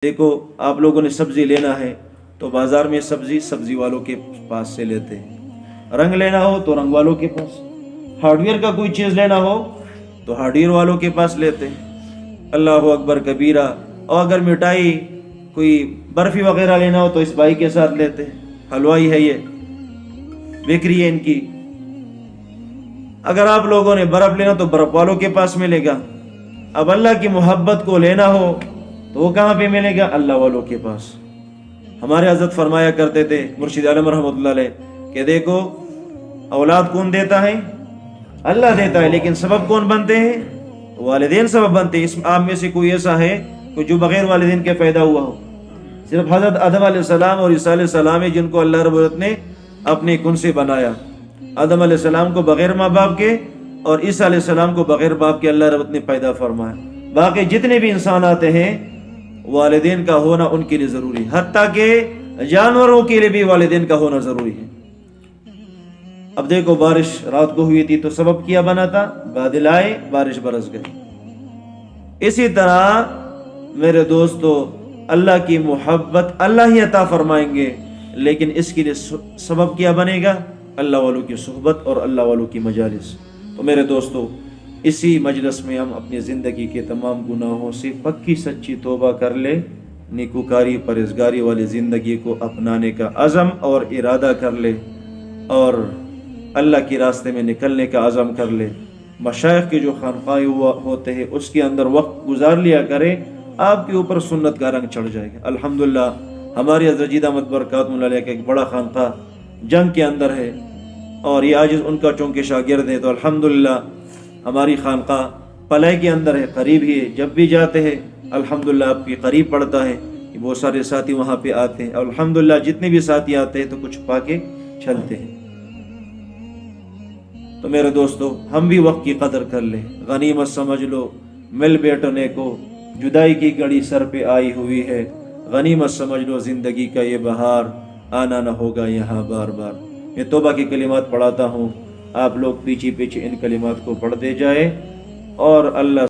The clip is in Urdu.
دیکھو آپ لوگوں نے سبزی لینا ہے تو بازار میں سبزی والوں کے پاس سے لیتے ہیں، رنگ لینا ہو تو رنگ والوں کے پاس، ہارڈ ویئر کا کوئی چیز لینا ہو تو ہارڈ ویئر والوں کے پاس لیتے ہیں۔ اللہ اکبر کبیرہ۔ اور اگر مٹھائی کوئی برفی وغیرہ لینا ہو تو اس بھائی کے ساتھ لیتے ہیں، حلوائی ہے، یہ بیکری ہے ان کی۔ اگر آپ لوگوں نے برف لینا تو برف والوں کے پاس ملے گا۔ اب اللہ کی محبت کو لینا ہو تو وہ کہاں پہ ملے گا؟ اللہ والوں کے پاس۔ ہمارے حضرت فرمایا کرتے تھے مرشد عالم رحمۃ اللہ علیہ کہ دیکھو اولاد کون دیتا ہے؟ اللہ دیتا ہے، لیکن سبب کون بنتے ہیں؟ والدین سبب بنتے ہیں۔ اس آپ میں سے کوئی ایسا ہے کہ جو بغیر والدین کے پیدا ہوا ہو؟ صرف حضرت آدم علیہ السلام اور عیسیٰ علیہ السلام ہے جن کو اللہ رب العزت نے اپنے کن سے بنایا۔ آدم علیہ السلام کو بغیر ماں باپ کے اور عیسیٰ علیہ السلام کو بغیر باپ کے اللہ رب العزت نے پیدا فرمایا۔ باقی جتنے بھی انسان آتے ہیں والدین کا ہونا ان کے لیے ضروری ہے، حتیٰ کہ جانوروں کے لیے بھی والدین کا ہونا ضروری ہے۔ اب دیکھو بارش رات کو ہوئی تھی تو سبب کیا بنا تھا؟ بادل آئے، بارش برس گئی۔ اسی طرح میرے دوستو اللہ کی محبت اللہ ہی عطا فرمائیں گے، لیکن اس کے لیے سبب کیا بنے گا؟ اللہ والوں کی صحبت اور اللہ والوں کی مجالس۔ تو میرے دوستو اسی مجلس میں ہم اپنی زندگی کے تمام گناہوں سے پکی سچی توبہ کر لے، نیکوکاری پرہیزگاری والی زندگی کو اپنانے کا عزم اور ارادہ کر لے، اور اللہ کے راستے میں نکلنے کا عزم کر لے۔ مشائخ کے جو خانقاہ ہوتے ہیں اس کے اندر وقت گزار لیا کرے، آپ کے اوپر سنت کا رنگ چڑھ جائے گا۔ الحمدللہ ہماری حضرت جید احمد برکاتہ اللہ علیہ کا ایک بڑا خانقاہ جنگ کے اندر ہے، اور یہ آج ان کا چونکہ شاگرد ہے، تو الحمدللہ ہماری خانقاہ پلے کے اندر ہے، قریب ہی ہے۔ جب بھی جاتے ہیں الحمدللہ آپ کے قریب پڑتا ہے، بہت سارے ساتھی وہاں پہ آتے ہیں، اور الحمدللہ جتنے بھی ساتھی آتے ہیں تو کچھ پا کے چلتے ہیں۔ تو میرے دوستو ہم بھی وقت کی قدر کر لیں، غنیمت سمجھ لو مل بیٹھنے کو، جدائی کی گھڑی سر پہ آئی ہوئی ہے، غنیمت سمجھ لو زندگی کا یہ بہار آنا نہ ہوگا یہاں بار بار۔ میں توبہ کے کلمات پڑھاتا ہوں، آپ لوگ پیچھے پیچھے ان کلمات کو پڑھتے جائے، اور اللہ